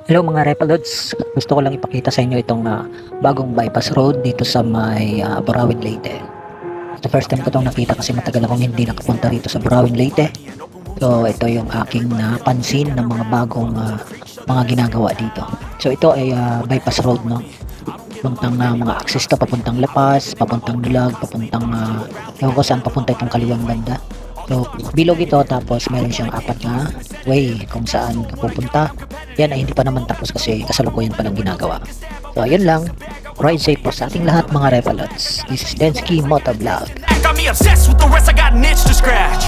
Hello mga Repalods, gusto ko lang ipakita sa inyo itong bagong bypass road dito sa may Burawin, Leyte. It's the first time ko itong nakita kasi matagal akong hindi nakapunta rito sa Burawin, Leyte. So ito yung aking napansin ng mga bagong mga ginagawa dito. So ito ay bypass road, no? Papuntang mga access to, papuntang Lapas, papuntang Dulag, papuntang ewan ko saan papunta itong kaliwang banda. So bilog ito, tapos meron siyang apat na way kung saan pupunta. Yan ay hindi pa naman tapos kasi kasalukuyan pa lang ginagawa. So ayun lang, ride safe po sa ating lahat mga Repalods. This is Densky Motovlog. Got me obsessed with the rest, I got an itch to scratch.